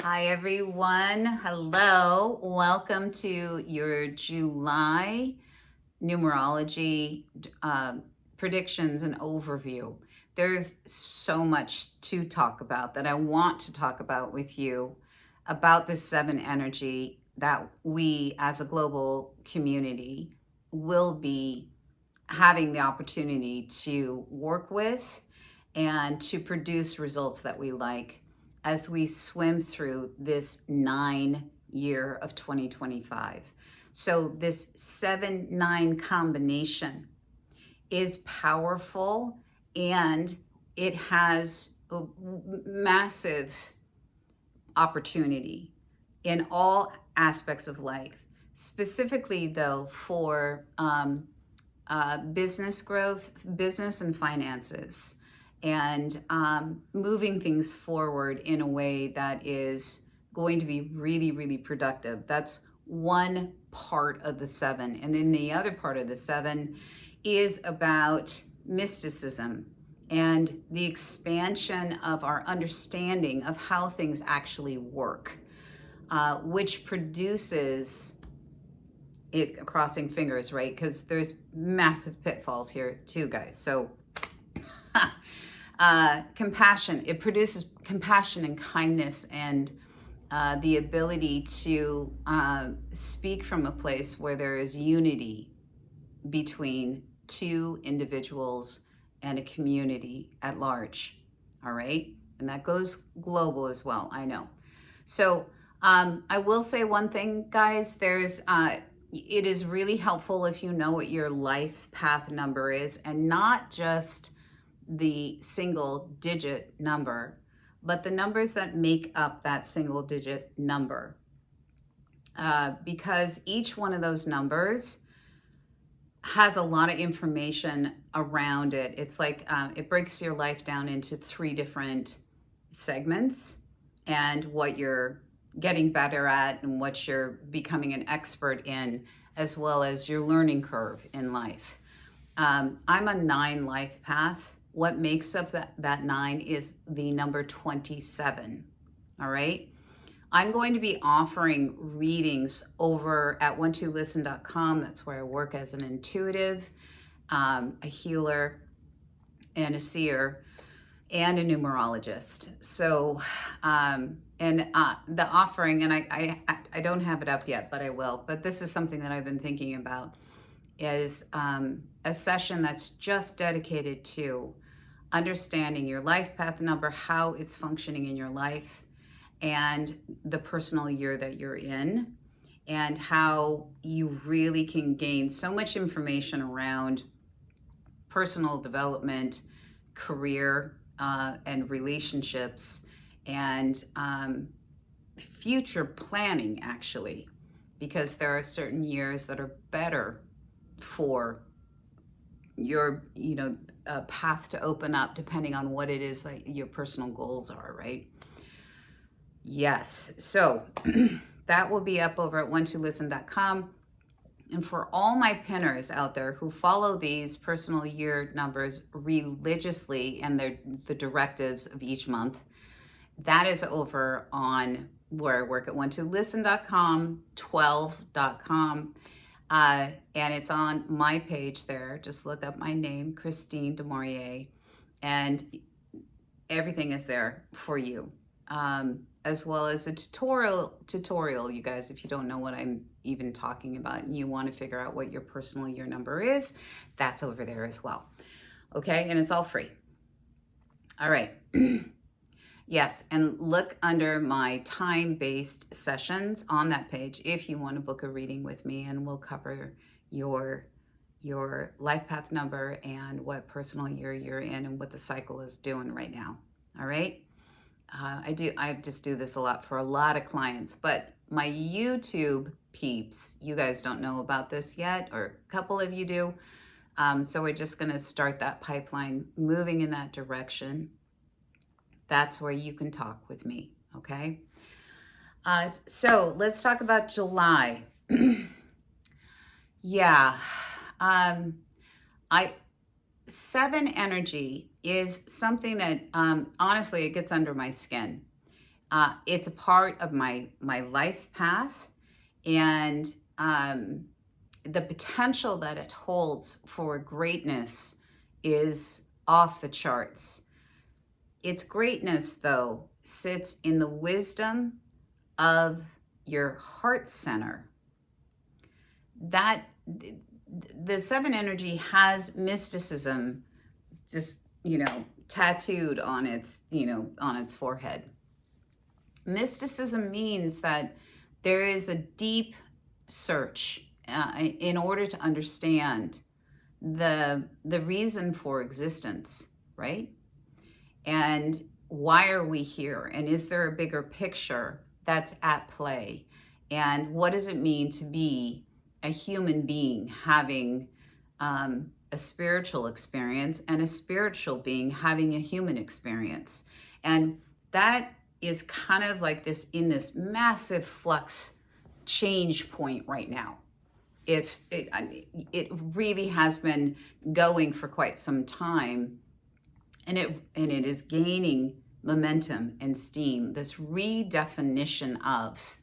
Hi, everyone. Hello. Welcome to your July numerology uh, predictions and overview. There's so much to talk about that I want to talk about with you about this seven energy that we as a global community will be having the opportunity to work with and to produce results that we like as we swim through this 9 year of 2025. So, this 7-9 combination is powerful and it has a massive opportunity in all aspects of life, specifically, though, for business growth, business and finances, and moving things forward in a way that is going to be really, really productive. That's one part of the seven. And then the other part of the seven is about mysticism and the expansion of our understanding of how things actually work, which produces it, crossing fingers, right? Because there's massive pitfalls here too, guys. So compassion, it produces compassion and kindness and the ability to speak from a place where there is unity between two individuals and a community at large. All right. And that goes global as well, I know. So I will say one thing, guys. It is really helpful if you know what your life path number is, and not just the single digit number, but the numbers that make up that single digit number. Because each one of those numbers has a lot of information around it. It's like it breaks your life down into 3 different segments, and what you're getting better at and what you're becoming an expert in, as well as your learning curve in life. I'm a 9 life path. What makes up that 9 is the number 27. All right. I'm going to be offering readings over at 12listen.com. That's where I work as an intuitive, a healer, and a seer, and a numerologist. So, the offering, and I don't have it up yet, but I will. But this is something that I've been thinking about, is a session that's just dedicated to understanding your life path number, how it's functioning in your life, and the personal year that you're in, and how you really can gain so much information around personal development, career, and relationships, and future planning, actually, because there are certain years that are better for your path to open up, depending on what it is that your personal goals are, right? Yes. So that will be up over at 12listen.com. And for all my pinners out there who follow these personal year numbers religiously and the directives of each month, that is over on where I work at 12listen.com, 12.com. And it's on my page there. Just look up my name, Krystene DeMaurier, and everything is there for you. As well as a tutorial, you guys, if you don't know what I'm even talking about and you want to figure out what your personal year number is, that's over there as well. Okay, and it's all free. All right. Yes, and look under my time-based sessions on that page if you want to book a reading with me, and we'll cover your life path number and what personal year you're in and what the cycle is doing right now. All right. I just do this a lot for a lot of clients, but my YouTube peeps, you guys don't know about this yet, or a couple of you do. So we're just going to start that pipeline moving in that direction. That's where you can talk with me. Okay. So let's talk about July. Yeah. I 7 energy is something that honestly, it gets under my skin. It's a part of my life path, and the potential that it holds for greatness is off the charts. Its greatness, though, sits in the wisdom of your heart center. That the seven energy has mysticism just, tattooed on its, on its forehead. Mysticism means that there is a deep search in order to understand the reason for existence, right? And why are we here? And is there a bigger picture that's at play? And what does it mean to be a human being having a spiritual experience, and a spiritual being having a human experience? And that is kind of like this, in this massive flux change point right now. If it really has been going for quite some time, and it is gaining momentum and steam, this redefinition of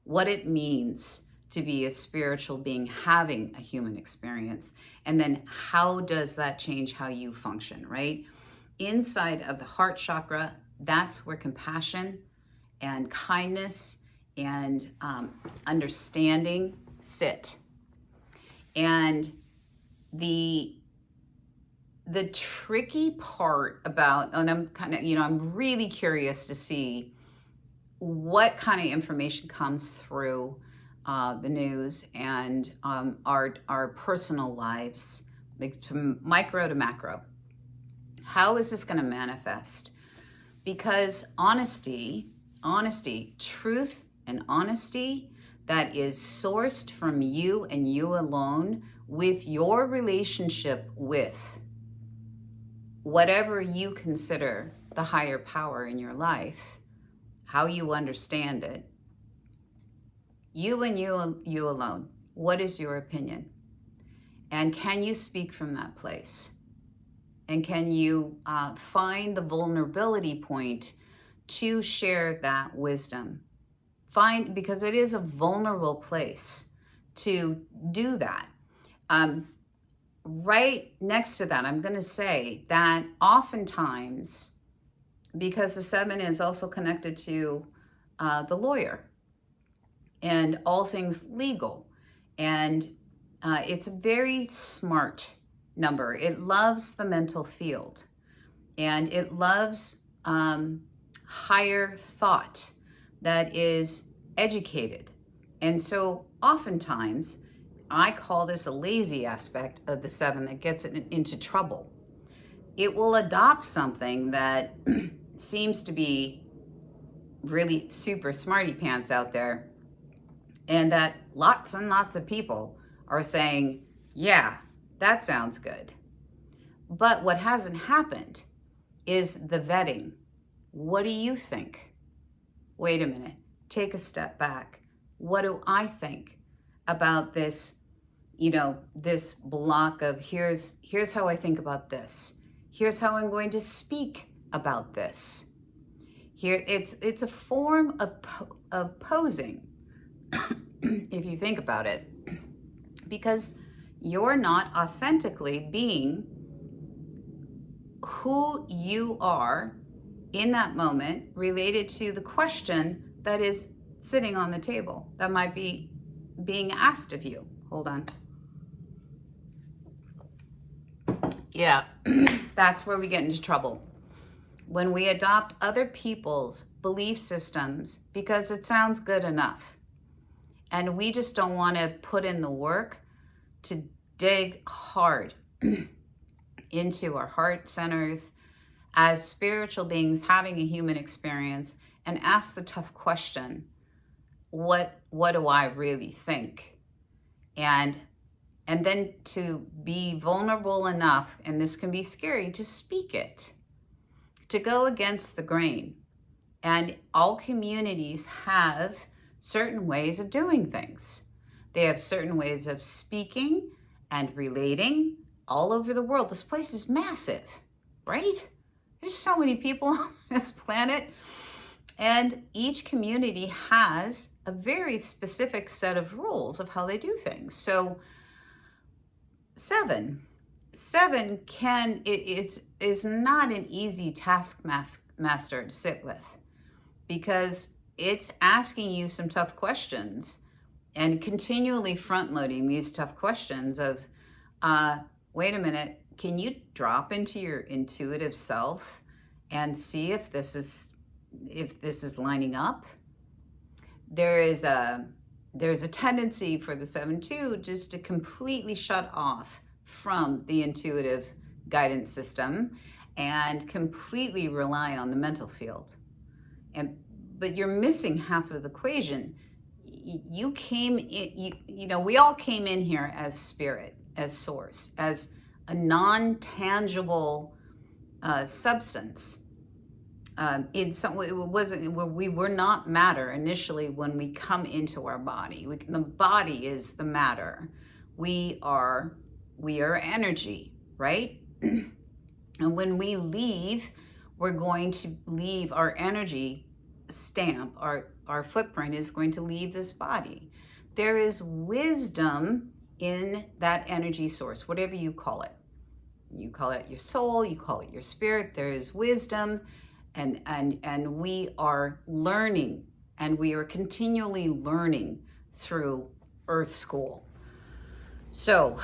what it means to be a spiritual being having a human experience, and then how does that change how you function, right? Inside of the heart chakra, that's where compassion and kindness and understanding sit. And the tricky part about, and I'm kind of, I'm really curious to see what kind of information comes through the news and our personal lives, like from micro to macro. How is this going to manifest? Because honesty, truth and honesty that is sourced from you and you alone, with your relationship with whatever you consider the higher power in your life, how you understand it, you and you alone. What is your opinion? And can you speak from that place? And can you find the vulnerability point to share that wisdom? Because it is a vulnerable place to do that. Right next to that, I'm going to say that oftentimes, because the seven is also connected to the lawyer and all things legal, and it's a very smart number. It loves the mental field, and it loves higher thought that is educated. And so oftentimes, I call this a lazy aspect of the seven that gets it into trouble. It will adopt something that seems to be really super smarty pants out there, and that lots and lots of people are saying, yeah, that sounds good. But what hasn't happened is the vetting. What do you think? Wait a minute, take a step back. What do I think about this, this block of here's how I think about this. Here's how I'm going to speak about this. Here, it's a form of posing, if you think about it, because you're not authentically being who you are in that moment related to the question that is sitting on the table that might be being asked of you. Hold on. Yeah, that's where we get into trouble. When we adopt other people's belief systems because it sounds good enough, and we just don't want to put in the work to dig hard into our heart centers as spiritual beings having a human experience and ask the tough question, what do I really think? And then to be vulnerable enough, and this can be scary, to speak it, to go against the grain. And all communities have certain ways of doing things. They have certain ways of speaking and relating all over the world. This place is massive, right? There's so many people on this planet. And each community has a very specific set of rules of how they do things. So seven, seven is not an easy taskmaster to sit with, because it's asking you some tough questions and continually front loading these tough questions of, wait a minute, can you drop into your intuitive self and see if this is lining up? There's a tendency for the 7-2 just to completely shut off from the intuitive guidance system and completely rely on the mental field. But you're missing half of the equation. You came in, we all came in here as spirit, as source, as a non-tangible substance. In some way, we were not matter initially when we come into our body. The body is the matter. We are energy, right? And when we leave, we're going to leave our energy stamp. Our footprint is going to leave this body. There is wisdom in that energy source, whatever you call it. You call it your soul, you call it your spirit. There is wisdom. And we are learning, and we are continually learning through Earth School. So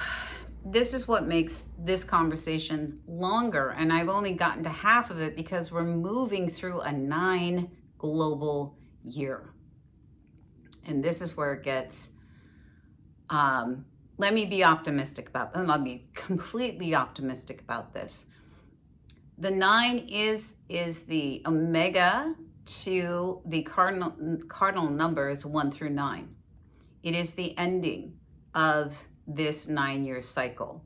this is what makes this conversation longer, and I've only gotten to half of it because we're moving through a 9 global year. And this is where it gets, let me be optimistic about them. I'll be completely optimistic about this. The 9 is the omega to the cardinal numbers 1 through 9. It is the ending of this 9-year cycle.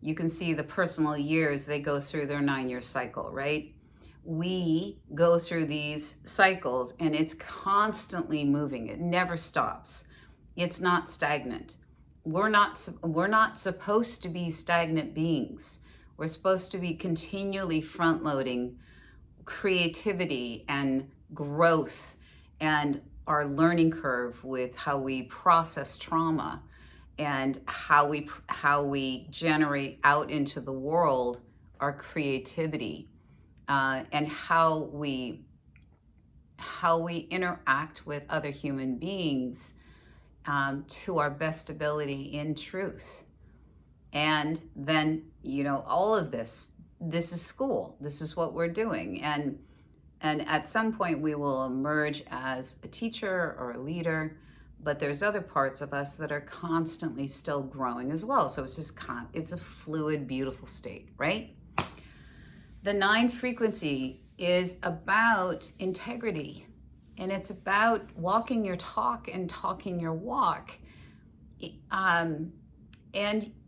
You can see the personal years, they go through their 9-year cycle, right? We go through these cycles and it's constantly moving. It never stops. It's not stagnant. We're not supposed to be stagnant beings. We're supposed to be continually front-loading creativity and growth and our learning curve with how we process trauma and how we generate out into the world our creativity, and how we interact with other human beings to our best ability in truth. And then, all of this is school. This is what we're doing. And at some point we will emerge as a teacher or a leader, but there's other parts of us that are constantly still growing as well. So it's just, it's a fluid, beautiful state, right? The 9 frequency is about integrity, and it's about walking your talk and talking your walk. And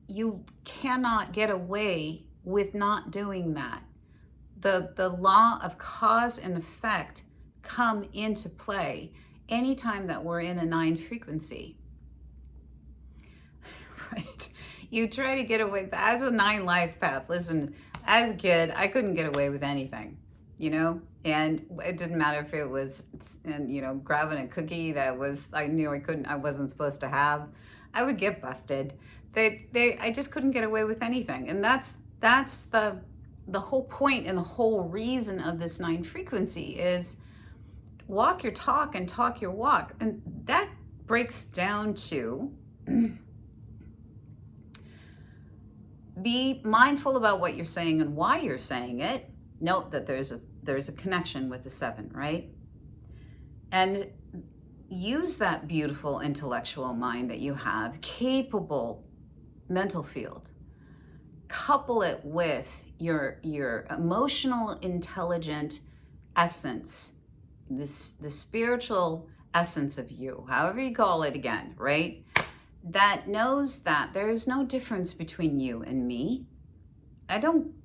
you cannot get away with not doing that. The law of cause and effect come into play anytime that we're in a 9 frequency. Right? You try to get away, as a 9 life path, listen, as a kid, I couldn't get away with anything, and it didn't matter if it was, grabbing a cookie that I knew I wasn't supposed to have. I would get busted. I just couldn't get away with anything. And that's the whole point and the whole reason of this 9 frequency is walk your talk and talk your walk. And that breaks down to be mindful about what you're saying and why you're saying it. Note that there's a connection with the 7, right? And use that beautiful intellectual mind that you have, capable mental field. Couple it with your emotional intelligent essence, the spiritual essence of you, however you call it again, right? That knows that there is no difference between you and me.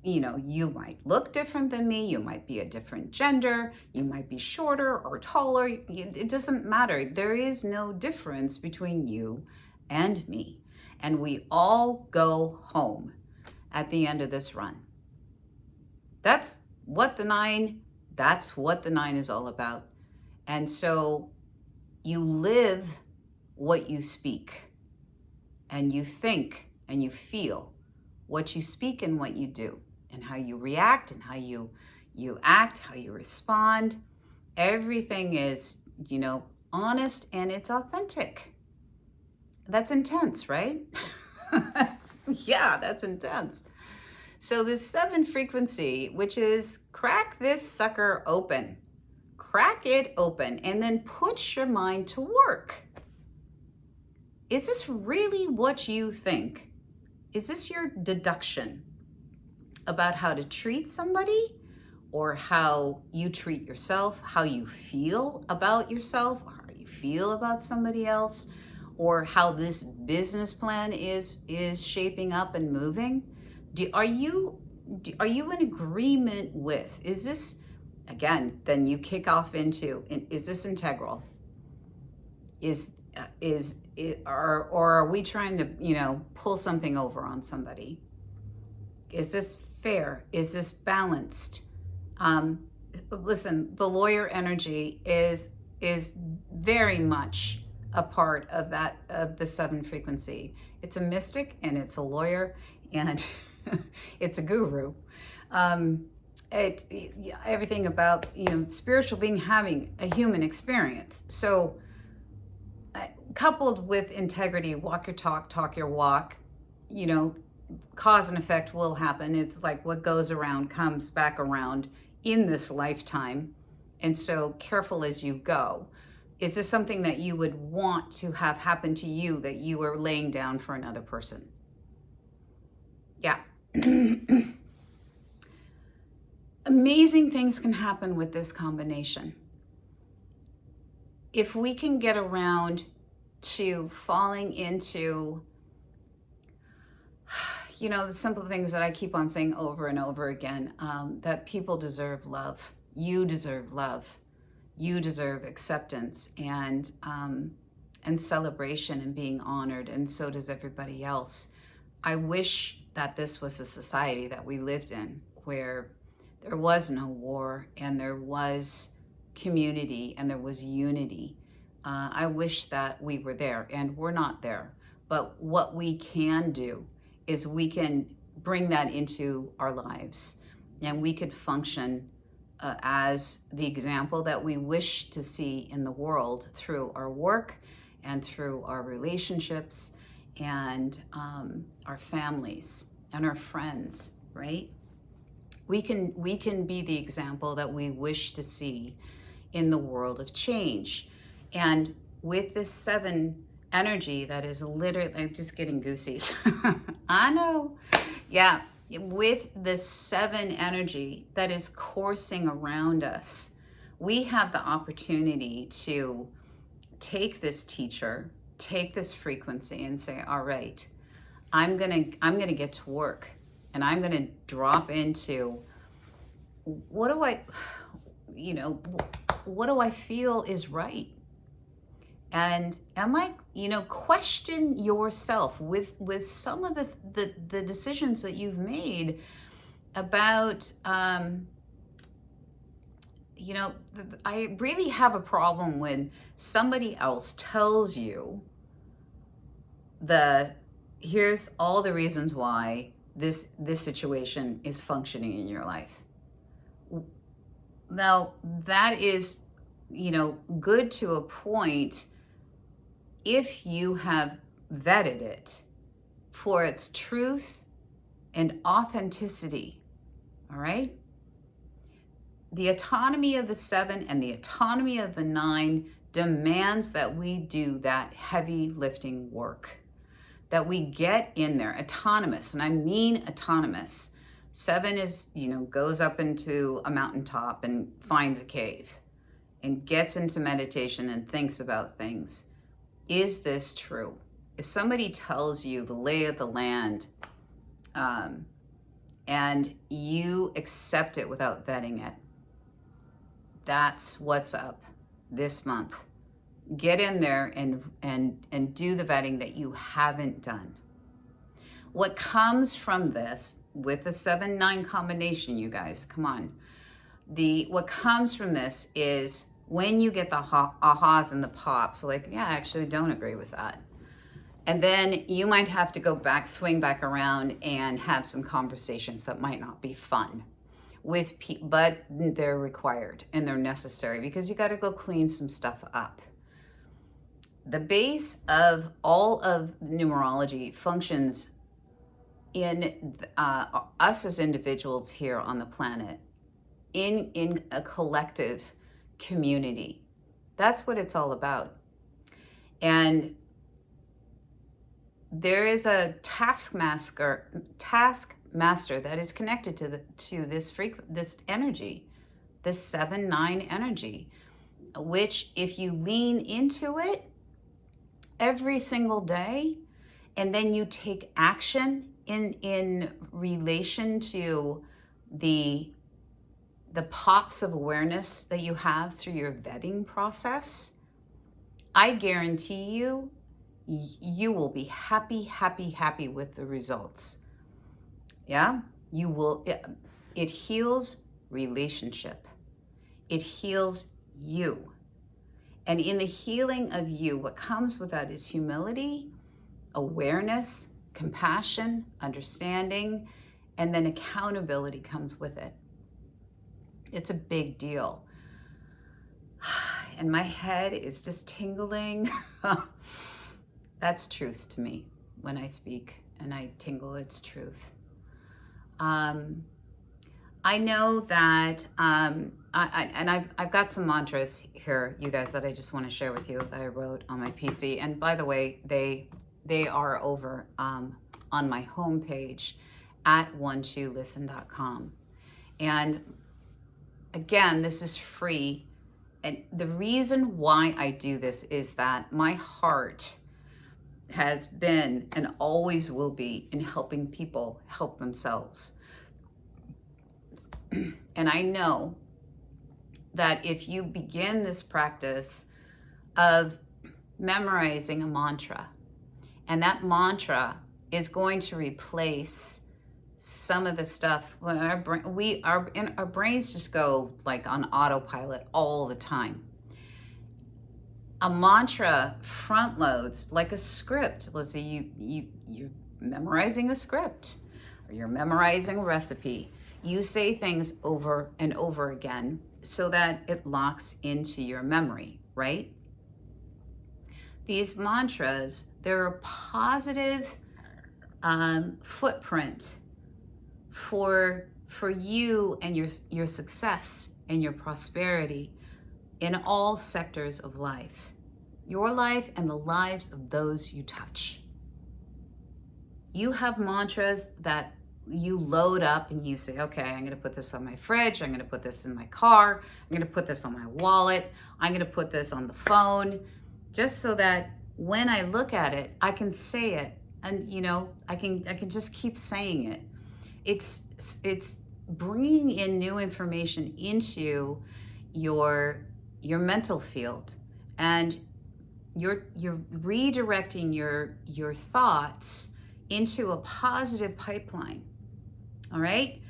You might look different than me, you might be a different gender, you might be shorter or taller, it doesn't matter. There is no difference between you and me. And we all go home at the end of this run. That's what the 9 is all about. And so you live what you speak, and you think and you feel what you speak and what you do, and how you react and how you act, how you respond. Everything is, honest, and it's authentic. That's intense, right? Yeah, that's intense. So this 7 frequency, which is crack this sucker open. Crack it open and then put your mind to work. Is this really what you think? Is this your deduction about how to treat somebody, or how you treat yourself, how you feel about yourself, or how you feel about somebody else, or how this business plan is shaping up and moving? Are you in agreement with? Is this, again, then you kick off into, is this integral? Or are we trying to pull something over on somebody? Is this fair? Is this balanced? Listen, the lawyer energy is very much a part of the 7 frequency. It's a mystic, and it's a lawyer, and it's a guru. Everything about spiritual being having a human experience. So coupled with integrity, walk your talk, talk your walk, cause and effect will happen. It's like what goes around comes back around in this lifetime. And so careful as you go. Is this something that you would want to have happen to you, that you are laying down for another person? Yeah. Amazing things can happen with this combination. If we can get around to falling into the simple things that I keep on saying over and over again, that people deserve love. You deserve love. You deserve acceptance and celebration and being honored, and so does everybody else. I wish that this was a society that we lived in, where there was no war, and there was community, and there was unity. I wish that we were there, and we're not there. But what we can do is we can bring that into our lives, and we could function as the example that we wish to see in the world through our work and through our relationships and our families and our friends, right? We can be the example that we wish to see in the world of change. And with this 7 energy that is literally, I'm just getting goosies. I know. Yeah. With this 7 energy that is coursing around us, we have the opportunity to take this teacher, take this frequency, and say, all right, I'm gonna get to work, and I'm gonna drop into what do I feel is right? And am I, question yourself with some of the decisions that you've made about, I really have a problem when somebody else tells you here's all the reasons why this situation is functioning in your life. Now, that is, good to a point if you have vetted it for its truth and authenticity, all right? The autonomy of the 7 and the autonomy of the 9 demands that we do that heavy lifting work, that we get in there autonomous, and I mean autonomous. 7 is, goes up into a mountaintop and finds a cave and gets into meditation and thinks about things. Is this true? If somebody tells you the lay of the land, and you accept it without vetting it, that's what's up this month. Get in there and do the vetting that you haven't done. What comes from this with the 7-9 combination, you guys, come on. What comes from this is When you get the ahas and the pops, like, yeah, I actually don't agree with that. And then you might have to go back, swing back around and have some conversations that might not be fun with people, but they're required and they're necessary because you got to go clean some stuff up. The base of all of numerology functions in us as individuals here on the planet, in a collective community. That's what it's all about. And there is a taskmaster that is connected to this energy, this 7-9 energy, which if you lean into it every single day, and then you take action in relation to the pops of awareness that you have through your vetting process, I guarantee you, you will be happy, happy, happy with the results. Yeah, you will. It heals relationship. It heals you. And in the healing of you, what comes with that is humility, awareness, compassion, understanding, and then accountability comes with it. It's a big deal. And my head is just tingling. That's truth to me when I speak and I tingle, it's truth. I know that, I've got some mantras here, you guys, that I just want to share with you that I wrote on my PC. And by the way, they are over on my homepage at 12listen.com. And again, this is free. And the reason why I do this is that my heart has been and always will be in helping people help themselves. And I know that if you begin this practice of memorizing a mantra, and that mantra is going to replace some of the stuff, our brains just go like on autopilot all the time. A mantra front loads like a script. Let's say you're memorizing a script, or you're memorizing a recipe. You say things over and over again so that it locks into your memory, right? These mantras, they're a positive footprint for you and your success and your prosperity in all sectors of life, your life and the lives of those you touch. You have mantras that you load up and you say, okay, I'm going to put this on my fridge. I'm going to put this in my car. I'm going to put this on my wallet. I'm going to put this on the phone, just so that when I look at it, I can say it. And, I can just keep saying it. It's bringing in new information into your mental field, and you're redirecting your thoughts into a positive pipeline. All right.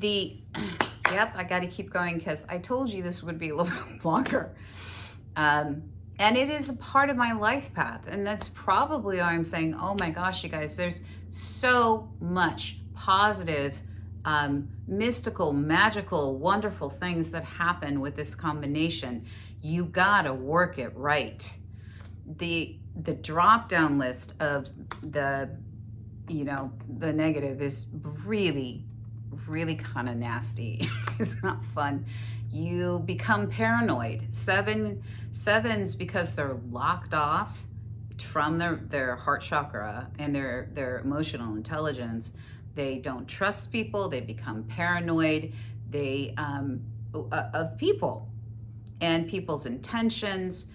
Yep, I got to keep going because I told you this would be a little bit longer. And it is a part of my life path. And that's probably why I'm saying, oh my gosh, you guys, there's so much positive, mystical, magical, wonderful things that happen with this combination. You got to work it right. The drop-down list of the negative is really, really kind of nasty. It's not fun. You become paranoid. Sevens, because they're locked off from their heart chakra and their emotional intelligence, they don't trust people. They become paranoid. Of people and people's intentions.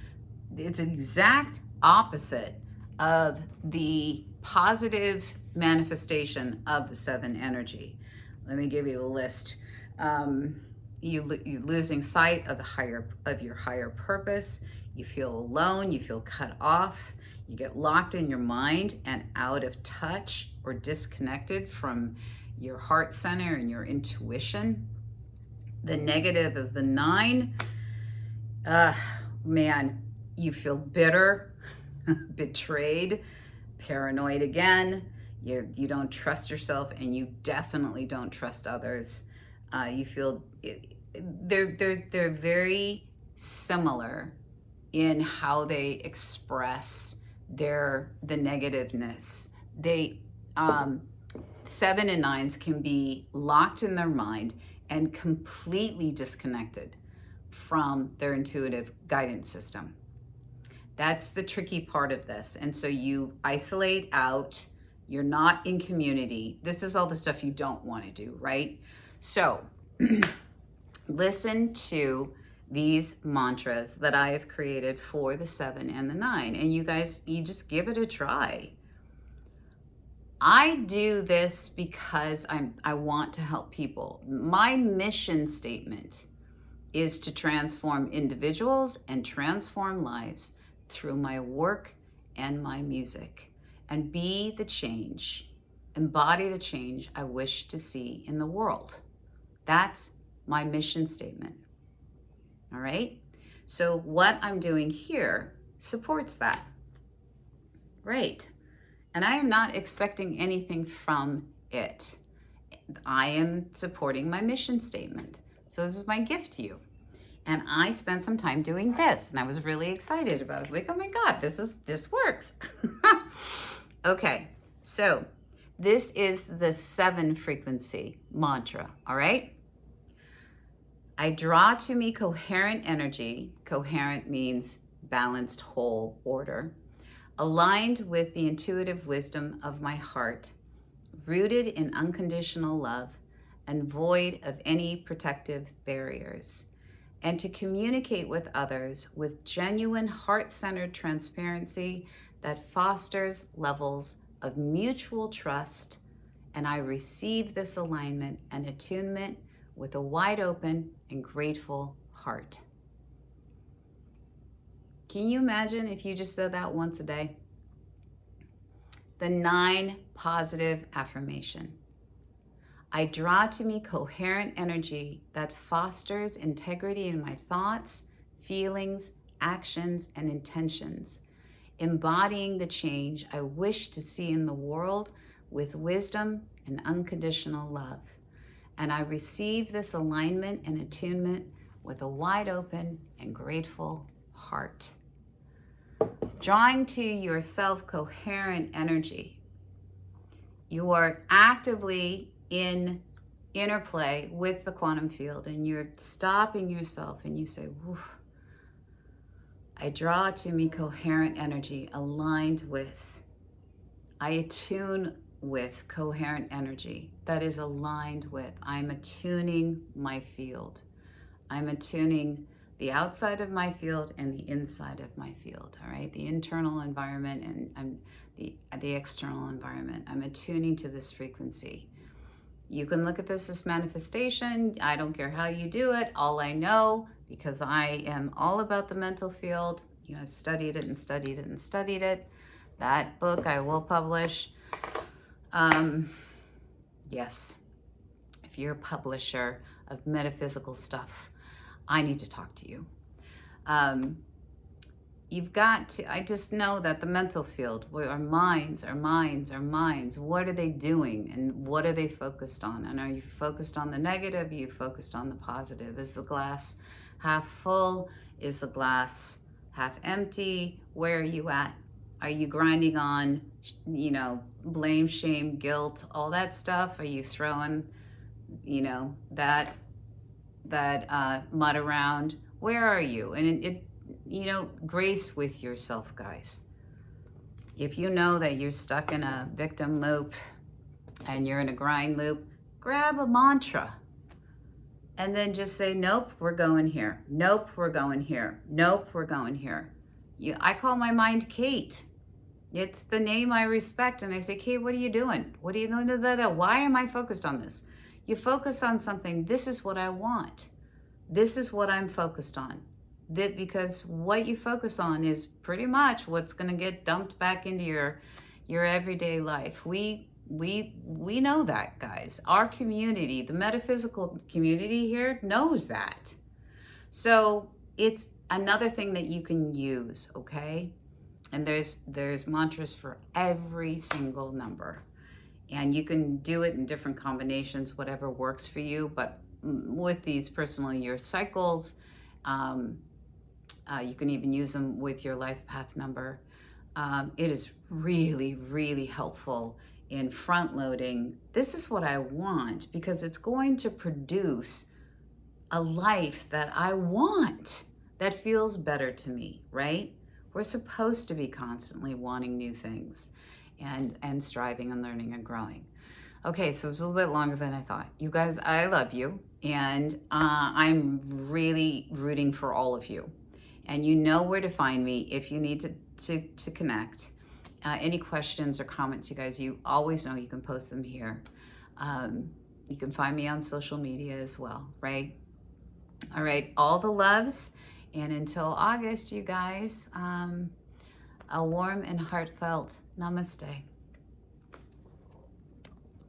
It's an exact opposite of the positive manifestation of the 7 energy. Let me give you the list. You're losing sight of your higher purpose. You feel alone. You feel cut off. You get locked in your mind and out of touch or disconnected from your heart center and your intuition. The negative of the 9, Uh, man, you feel bitter, betrayed, paranoid again. You don't trust yourself, and you definitely don't trust others. You feel they're very similar in how they express the negativeness. They 7 and 9s can be locked in their mind and completely disconnected from their intuitive guidance system. That's the tricky part of this. And so you isolate out, you're not in community. This is all the stuff you don't want to do, right? So listen to these mantras that I have created for the 7 and the 9. And you guys, you just give it a try. I do this because I want to help people. My mission statement is to transform individuals and transform lives through my work and my music, and be the change, embody the change I wish to see in the world. That's my mission statement. All right? So what I'm doing here supports that. Right. And I am not expecting anything from it. I am supporting my mission statement. So this is my gift to you. And I spent some time doing this, and I was really excited about it. Like, oh my God, this works. Okay, so this is the 7 frequency mantra, all right? I draw to me coherent energy. Coherent means balanced, whole, order. Aligned with the intuitive wisdom of my heart, rooted in unconditional love and void of any protective barriers, and to communicate with others with genuine heart-centered transparency that fosters levels of mutual trust. And I receive this alignment and attunement with a wide open and grateful heart. Can you imagine if you just said that once a day? The 9 positive affirmation. I draw to me coherent energy that fosters integrity in my thoughts, feelings, actions, and intentions, embodying the change I wish to see in the world with wisdom and unconditional love. And I receive this alignment and attunement with a wide open and grateful heart. Drawing to yourself coherent energy. You are actively in interplay with the quantum field, and you're stopping yourself and you say, woof. I draw to me coherent energy aligned with, I attune with coherent energy that is aligned with, I'm attuning my field. I'm attuning the outside of my field and the inside of my field, all right? The internal environment and the external environment. I'm attuning to this frequency. You can look at this as manifestation. I don't care how you do it. All I know, because I am all about the mental field, I've studied it and studied it and studied it. That book I will publish. Yes, if you're a publisher of metaphysical stuff, I need to talk to you. You've got to, I just know that the mental field, our minds, what are they doing and what are they focused on? And are you focused on the negative? Are you focused on the positive? Is the glass half full? Is the glass half empty? Where are you at? Are you grinding on, blame, shame, guilt, all that stuff? Are you throwing, that mud around? Where are you? And grace with yourself, guys. If you know that you're stuck in a victim loop and you're in a grind loop, grab a mantra and then just say, nope, we're going here. Nope, we're going here. Nope, we're going here. I call my mind Kate. It's the name I respect. And I say, Kate, what are you doing? What are you doing? Why am I focused on this? You focus on something. This is what I want. This is what I'm focused on. Because what you focus on is pretty much what's going to get dumped back into your everyday life. We know that, guys. Our community, the metaphysical community here, knows that. So it's another thing that you can use, okay? And there's mantras for every single number. And you can do it in different combinations, whatever works for you. But with these personal year cycles, you can even use them with your life path number. It is really, really helpful in front loading. This is what I want, because it's going to produce a life that I want, that feels better to me, right? We're supposed to be constantly wanting new things and striving and learning and growing. Okay, so it was a little bit longer than I thought. You guys, I love you, and I'm really rooting for all of you. And you know where to find me if you need to connect. Any questions or comments, you guys, you always know you can post them here. You can find me on social media as well, right? All right, all the loves. And until August, you guys, a warm and heartfelt namaste.